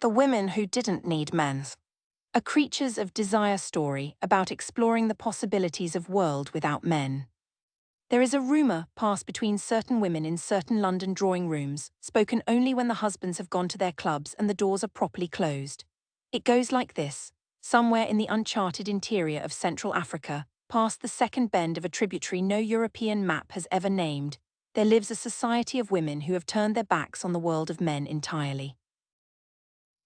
The Women Who Didn't Need Men. A Creatures of Desire story about exploring the possibilities of world without men. There is a rumour passed between certain women in certain London drawing rooms, spoken only when the husbands have gone to their clubs and the doors are properly closed. It goes like this. Somewhere in the uncharted interior of Central Africa, past the second bend of a tributary no European map has ever named, there lives a society of women who have turned their backs on the world of men entirely.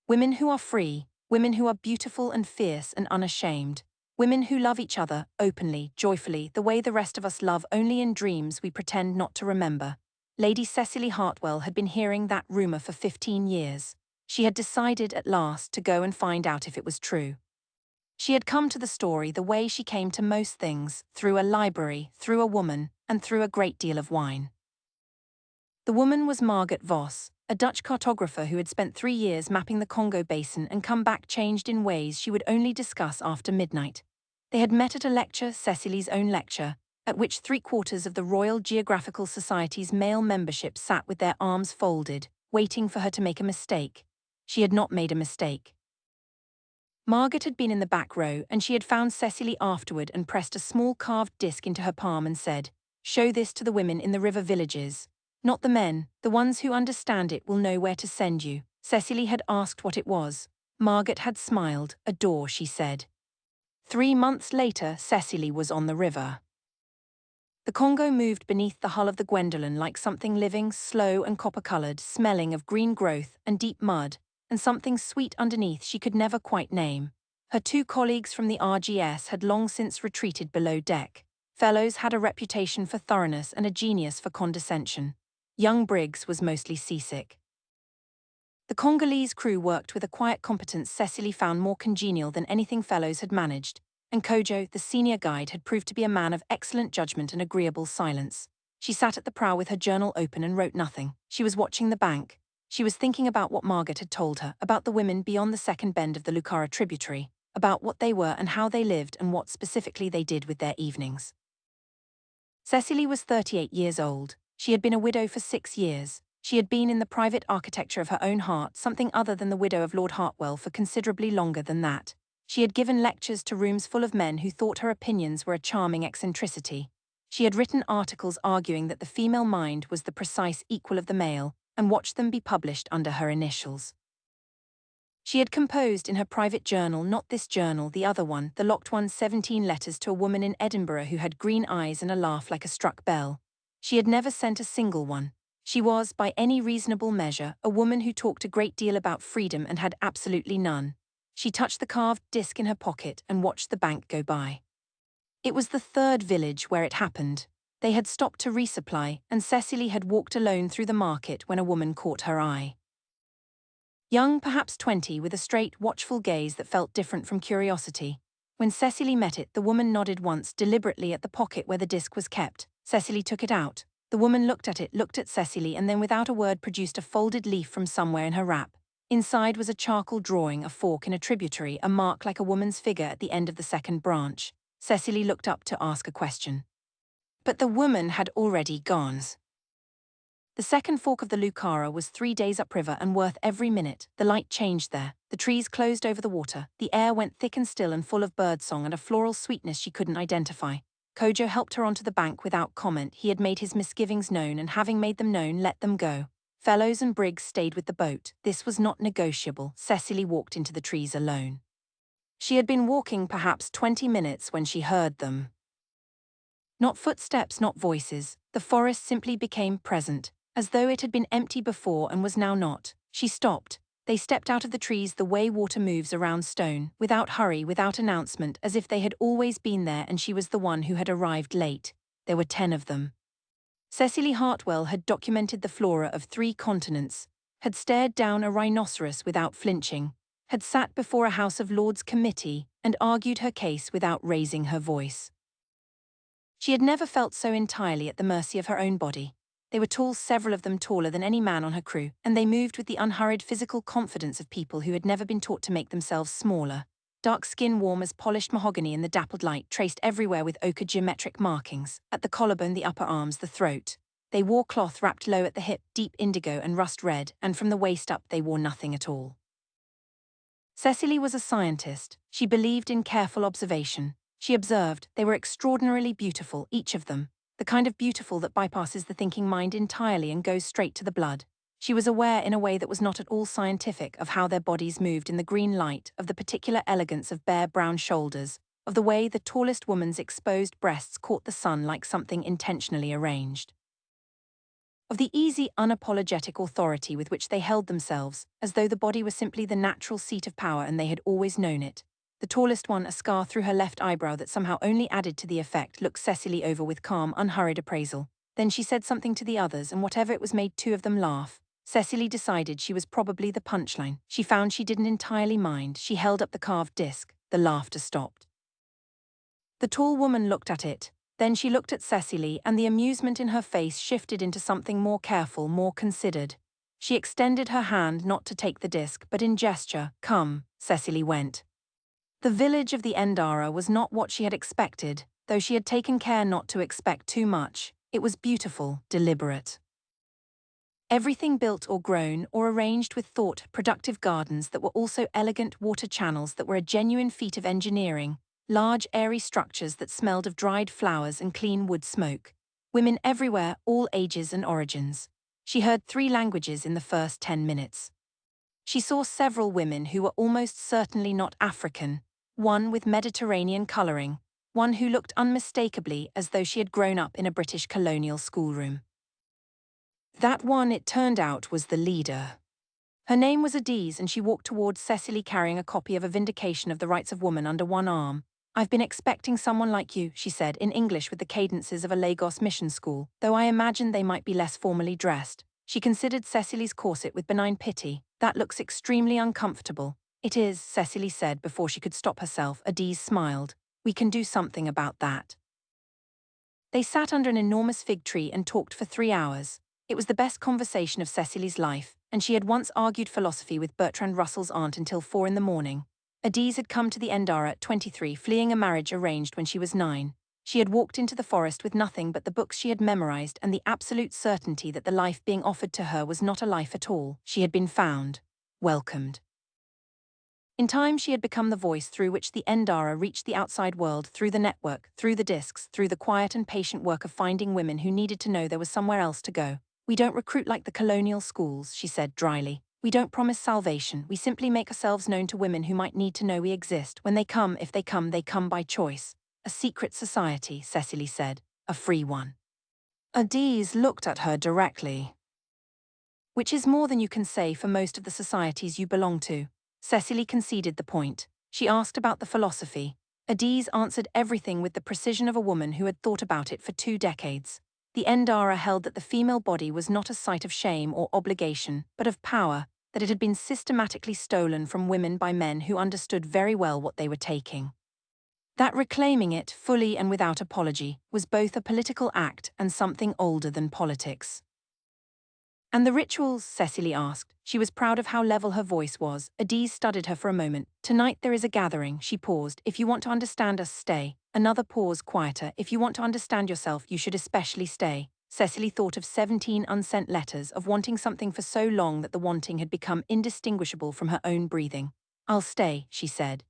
Women who are free, women who are beautiful and fierce and unashamed, women who love each other, openly, joyfully, the way the rest of us love only in dreams we pretend not to remember. Lady Cecily Hartwell had been hearing that rumour for 15 years. She had decided at last to go and find out if it was true. She had come to the story the way she came to most things, through a library, through a woman, and through a great deal of wine. The woman was Margot Vos, a Dutch cartographer who had spent 3 years mapping the Congo basin and come back changed in ways she would only discuss after midnight. They had met at a lecture, Cecily's own lecture, at which 3/4 of the Royal Geographical Society's male membership sat with their arms folded, waiting for her to make a mistake. She had not made a mistake. Margot had been in the back row and she had found Cecily afterward and pressed a small carved disc into her palm and said, "Show this to the women in the river villages. Not the men, the ones who understand it will know where to send you." Cecily had asked what it was. Margot had smiled. "A door," she said. 3 months later, Cecily was on the river. The Congo moved beneath the hull of the Gwendolen like something living, slow and copper-coloured, smelling of green growth and deep mud, and something sweet underneath she could never quite name. Her 2 colleagues from the RGS had long since retreated below deck. Fellows had a reputation for thoroughness and a genius for condescension. Young Briggs was mostly seasick. The Congolese crew worked with a quiet competence Cecily found more congenial than anything Fellows had managed, and Kojo, the senior guide, had proved to be a man of excellent judgment and agreeable silence. She sat at the prow with her journal open and wrote nothing. She was watching the bank. She was thinking about what Margot had told her, about the women beyond the second bend of the Lukara tributary, about what they were and how they lived and what specifically they did with their evenings. Cecily was 38 years old. She had been a widow for 6 years. She had been in the private architecture of her own heart, something other than the widow of Lord Hartwell, for considerably longer than that. She had given lectures to rooms full of men who thought her opinions were a charming eccentricity. She had written articles arguing that the female mind was the precise equal of the male, and watched them be published under her initials. She had composed in her private journal, not this journal, the other one, the locked one, 17 letters to a woman in Edinburgh who had green eyes and a laugh like a struck bell. She had never sent a single one. She was, by any reasonable measure, a woman who talked a great deal about freedom and had absolutely none. She touched the carved disc in her pocket and watched the bank go by. It was the 3rd village where it happened. They had stopped to resupply, and Cecily had walked alone through the market when a woman caught her eye. Young, perhaps 20, with a straight, watchful gaze that felt different from curiosity. When Cecily met it, the woman nodded once deliberately at the pocket where the disc was kept. Cecily took it out. The woman looked at it, looked at Cecily, and then without a word produced a folded leaf from somewhere in her wrap. Inside was a charcoal drawing, a fork in a tributary, a mark like a woman's figure at the end of the second branch. Cecily looked up to ask a question. But the woman had already gone. The second fork of the Lukara was 3 days upriver and worth every minute. The light changed there. The trees closed over the water. The air went thick and still and full of birdsong and a floral sweetness she couldn't identify. Kojo helped her onto the bank without comment. He had made his misgivings known, and having made them known, let them go. Fellows and Briggs stayed with the boat. This was not negotiable. Cecily walked into the trees alone. She had been walking perhaps 20 minutes when she heard them. Not footsteps, not voices. The forest simply became present, as though it had been empty before and was now not. She stopped. They stepped out of the trees the way water moves around stone, without hurry, without announcement, as if they had always been there and she was the one who had arrived late. There were 10 of them. Cecily Hartwell had documented the flora of 3 continents, had stared down a rhinoceros without flinching, had sat before a House of Lords committee and argued her case without raising her voice. She had never felt so entirely at the mercy of her own body. They were tall, several of them taller than any man on her crew, and they moved with the unhurried physical confidence of people who had never been taught to make themselves smaller. Dark skin warm as polished mahogany in the dappled light, traced everywhere with ochre geometric markings, at the collarbone, the upper arms, the throat. They wore cloth wrapped low at the hip, deep indigo and rust red, and from the waist up they wore nothing at all. Cecily was a scientist. She believed in careful observation. She observed they were extraordinarily beautiful, each of them, the kind of beautiful that bypasses the thinking mind entirely and goes straight to the blood. She was aware in a way that was not at all scientific of how their bodies moved in the green light, of the particular elegance of bare brown shoulders, of the way the tallest woman's exposed breasts caught the sun like something intentionally arranged, of the easy, unapologetic authority with which they held themselves, as though the body were simply the natural seat of power and they had always known it. The tallest one, a scar through her left eyebrow that somehow only added to the effect, looked Cecily over with calm, unhurried appraisal. Then she said something to the others, and whatever it was made two of them laugh. Cecily decided she was probably the punchline. She found she didn't entirely mind. She held up the carved disc. The laughter stopped. The tall woman looked at it. Then she looked at Cecily, and the amusement in her face shifted into something more careful, more considered. She extended her hand not to take the disc, but in gesture. Come, Cecily went. The village of the Ndara was not what she had expected, though she had taken care not to expect too much. It was beautiful, deliberate. Everything built or grown or arranged with thought, productive gardens that were also elegant water channels that were a genuine feat of engineering, large airy structures that smelled of dried flowers and clean wood smoke. Women everywhere, all ages and origins. She heard 3 languages in the first 10 minutes. She saw several women who were almost certainly not African, one with Mediterranean colouring, one who looked unmistakably as though she had grown up in a British colonial schoolroom. That one, it turned out, was the leader. Her name was Adaeze, and she walked towards Cecily carrying a copy of A Vindication of the Rights of Woman under one arm. "I've been expecting someone like you," she said, in English with the cadences of a Lagos mission school, though I imagined they might be less formally dressed. She considered Cecily's corset with benign pity. "That looks extremely uncomfortable." "It is," Cecily said before she could stop herself. Adaeze smiled. "We can do something about that." They sat under an enormous fig tree and talked for 3 hours. It was the best conversation of Cecily's life, and she had once argued philosophy with Bertrand Russell's aunt until 4 in the morning. Adaeze had come to the Ndara at 23, fleeing a marriage arranged when she was 9. She had walked into the forest with nothing but the books she had memorized and the absolute certainty that the life being offered to her was not a life at all. She had been found, welcomed. In time she had become the voice through which the Ndara reached the outside world, through the network, through the discs, through the quiet and patient work of finding women who needed to know there was somewhere else to go. "We don't recruit like the colonial schools," she said dryly. "We don't promise salvation. We simply make ourselves known to women who might need to know we exist. When they come, if they come by choice." "A secret society," Cecily said. "A free one." Adaeze looked at her directly. "Which is more than you can say for most of the societies you belong to." Cecily conceded the point. She asked about the philosophy. Adaeze answered everything with the precision of a woman who had thought about it for 2 decades. The Ndara held that the female body was not a site of shame or obligation, but of power, that it had been systematically stolen from women by men who understood very well what they were taking. That reclaiming it, fully and without apology, was both a political act and something older than politics. "And the rituals?" Cecily asked. She was proud of how level her voice was. Adaeze studied her for a moment. "Tonight there is a gathering." She paused. "If you want to understand us, stay." Another pause, quieter. "If you want to understand yourself, you should especially stay." Cecily thought of 17 unsent letters, of wanting something for so long that the wanting had become indistinguishable from her own breathing. "I'll stay," she said.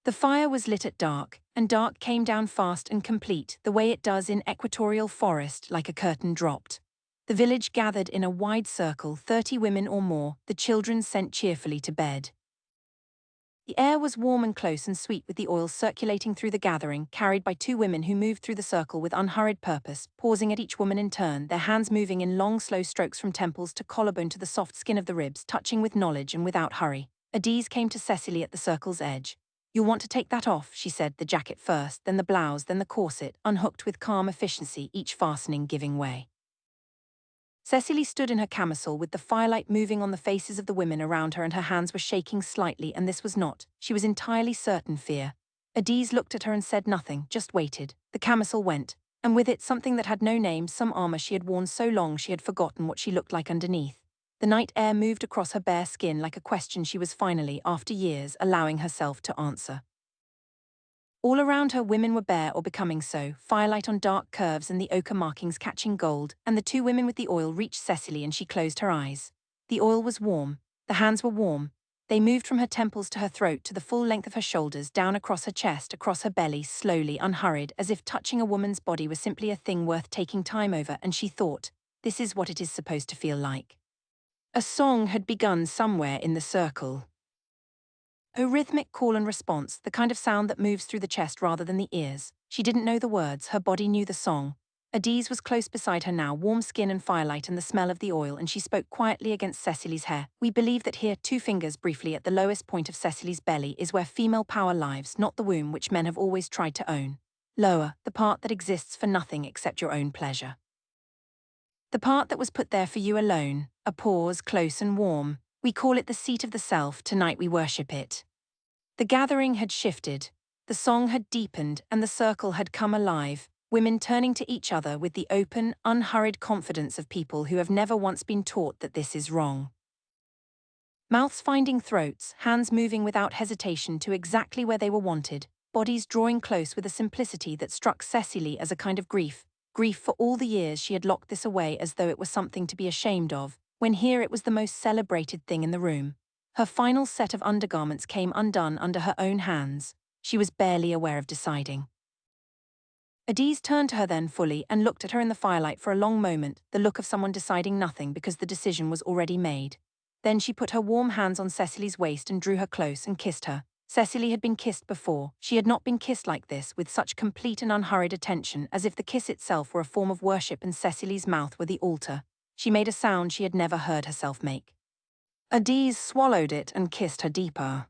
The fire was lit at dark, and dark came down fast and complete, the way it does in equatorial forest, like a curtain dropped. The village gathered in a wide circle, 30 women or more, the children sent cheerfully to bed. The air was warm and close and sweet with the oil circulating through the gathering, carried by 2 women who moved through the circle with unhurried purpose, pausing at each woman in turn, their hands moving in long, slow strokes from temples to collarbone to the soft skin of the ribs, touching with knowledge and without hurry. Adaeze came to Cecily at the circle's edge. "You'll want to take that off," she said, "the jacket first, then the blouse, then the corset," unhooked with calm efficiency, each fastening giving way. Cecily stood in her camisole with the firelight moving on the faces of the women around her, and her hands were shaking slightly, and this was not, she was entirely certain, fear. Adaeze looked at her and said nothing, just waited. The camisole went, and with it something that had no name, some armor she had worn so long she had forgotten what she looked like underneath. The night air moved across her bare skin like a question she was finally, after years, allowing herself to answer. All around her women were bare or becoming so, firelight on dark curves and the ochre markings catching gold, and the 2 women with the oil reached Cecily and she closed her eyes. The oil was warm, the hands were warm, They moved from her temples to her throat to the full length of her shoulders, down across her chest, across her belly, slowly, unhurried, as if touching a woman's body was simply a thing worth taking time over, and she thought, this is what it is supposed to feel like. A song had begun somewhere in the circle. A rhythmic call and response, the kind of sound that moves through the chest rather than the ears. She didn't know the words, her body knew the song. Adaeze was close beside her now, warm skin and firelight and the smell of the oil, and she spoke quietly against Cecily's hair. We believe that here, 2 fingers briefly at the lowest point of Cecily's belly, is where female power lives, not the womb which men have always tried to own. Lower, the part that exists for nothing except your own pleasure. The part that was put there for you alone, a pause, close and warm. We call it the seat of the self, tonight we worship it. The gathering had shifted, the song had deepened, and the circle had come alive, women turning to each other with the open, unhurried confidence of people who have never once been taught that this is wrong. Mouths finding throats, hands moving without hesitation to exactly where they were wanted, bodies drawing close with a simplicity that struck Cecily as a kind of grief for all the years she had locked this away as though it was something to be ashamed of, when here it was the most celebrated thing in the room. Her final set of undergarments came undone under her own hands. She was barely aware of deciding. Adaeze turned to her then fully and looked at her in the firelight for a long moment, the look of someone deciding nothing because the decision was already made. Then she put her warm hands on Cecily's waist and drew her close and kissed her. Cecily had been kissed before. She had not been kissed like this, with such complete and unhurried attention, as if the kiss itself were a form of worship and Cecily's mouth were the altar. She made a sound she had never heard herself make. Adaeze swallowed it and kissed her deeper.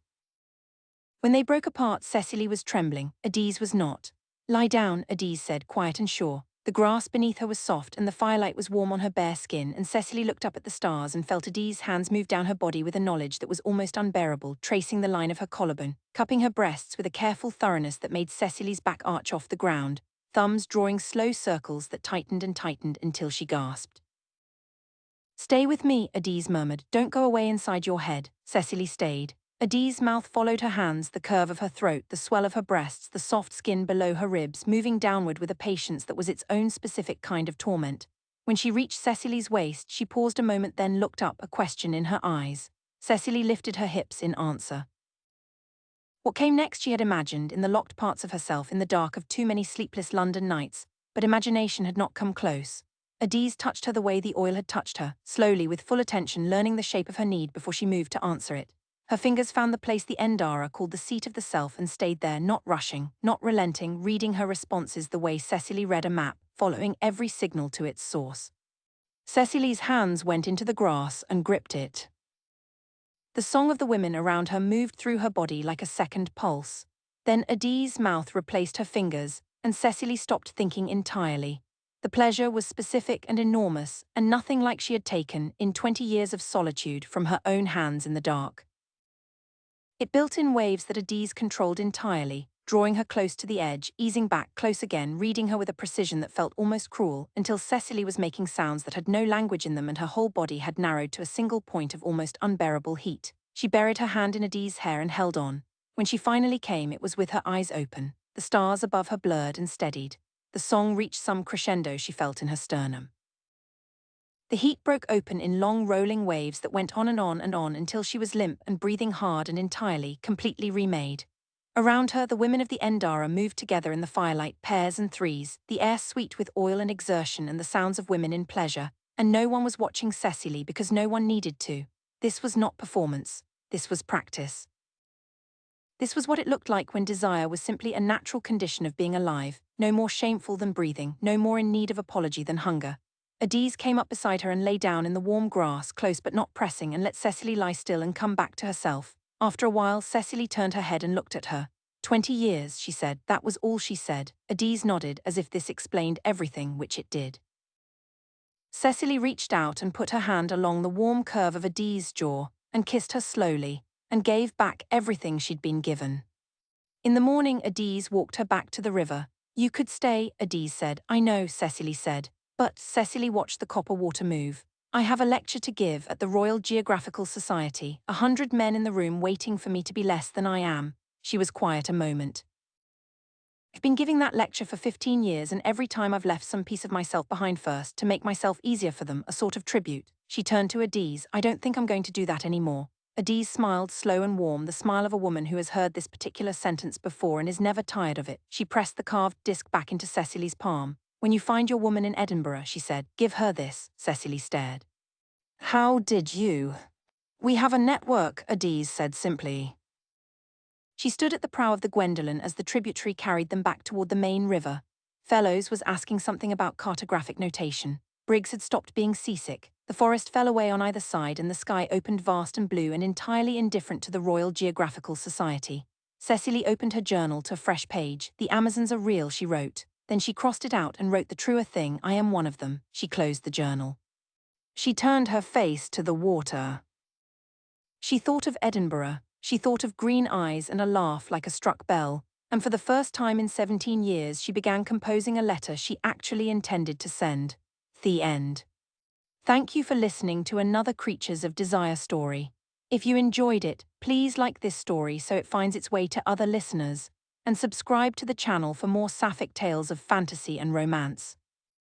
When they broke apart, Cecily was trembling. Adaeze was not. Lie down, Adaeze said, quiet and sure. The grass beneath her was soft and the firelight was warm on her bare skin, and Cecily looked up at the stars and felt Adaeze's hands move down her body with a knowledge that was almost unbearable, tracing the line of her collarbone, cupping her breasts with a careful thoroughness that made Cecily's back arch off the ground, thumbs drawing slow circles that tightened and tightened until she gasped. Stay with me, Adaeze murmured. Don't go away inside your head. Cecily stayed. Adaeze's mouth followed her hands, the curve of her throat, the swell of her breasts, the soft skin below her ribs, moving downward with a patience that was its own specific kind of torment. When she reached Cecily's waist, she paused a moment, then looked up, a question in her eyes. Cecily lifted her hips in answer. What came next she had imagined, in the locked parts of herself, in the dark of too many sleepless London nights, but imagination had not come close. Adaeze touched her the way the oil had touched her, slowly, with full attention, learning the shape of her need before she moved to answer it. Her fingers found the place the Ndara called the seat of the self and stayed there, not rushing, not relenting, reading her responses the way Cecily read a map, following every signal to its source. Cecily's hands went into the grass and gripped it. The song of the women around her moved through her body like a second pulse. Then Adaeze's mouth replaced her fingers, and Cecily stopped thinking entirely. The pleasure was specific and enormous, and nothing like she had taken, in 20 years of solitude, from her own hands in the dark. It built in waves that Adaeze controlled entirely, drawing her close to the edge, easing back, close again, reading her with a precision that felt almost cruel, until Cecily was making sounds that had no language in them and her whole body had narrowed to a single point of almost unbearable heat. She buried her hand in Adaeze's hair and held on. When she finally came, it was with her eyes open, the stars above her blurred and steadied. The song reached some crescendo she felt in her sternum. The heat broke open in long rolling waves that went on and on and on until she was limp and breathing hard and entirely, completely remade. Around her, the women of the Ndara moved together in the firelight, pairs and threes, the air sweet with oil and exertion and the sounds of women in pleasure, and no one was watching Cecily because no one needed to. This was not performance. This was practice. This was what it looked like when desire was simply a natural condition of being alive, no more shameful than breathing, no more in need of apology than hunger. Adaeze came up beside her and lay down in the warm grass, close but not pressing, and let Cecily lie still and come back to herself. After a while, Cecily turned her head and looked at her. 20 years, she said. That was all she said. Adaeze nodded, as if this explained everything, which it did. Cecily reached out and put her hand along the warm curve of Adaeze's jaw, and kissed her slowly, and gave back everything she'd been given. In the morning, Adaeze walked her back to the river. You could stay, Adaeze said. I know, Cecily said. But Cecily watched the copper water move. I have a lecture to give at the Royal Geographical Society, 100 men in the room waiting for me to be less than I am. She was quiet a moment. I've been giving that lecture for 15 years, and every time I've left some piece of myself behind first, to make myself easier for them, a sort of tribute. She turned to Adaeze. I don't think I'm going to do that anymore. Adaeze smiled, slow and warm, the smile of a woman who has heard this particular sentence before and is never tired of it. She pressed the carved disc back into Cecily's palm. "When you find your woman in Edinburgh," she said, "give her this." Cecily stared. "How did you?" "We have a network," Adaeze said simply. She stood at the prow of the Gwendolen as the tributary carried them back toward the main river. Fellows was asking something about cartographic notation. Briggs had stopped being seasick. The forest fell away on either side and the sky opened vast and blue and entirely indifferent to the Royal Geographical Society. Cecily opened her journal to a fresh page. "The Amazons are real," she wrote. Then she crossed it out and wrote the truer thing. "I am one of them." She closed the journal. She turned her face to the water. She thought of Edinburgh. She thought of green eyes and a laugh like a struck bell. And for the first time in 17 years, she began composing a letter she actually intended to send. The end. Thank you for listening to another Creatures of Desire story. If you enjoyed it, please like this story so it finds its way to other listeners, and subscribe to the channel for more Sapphic tales of fantasy and romance.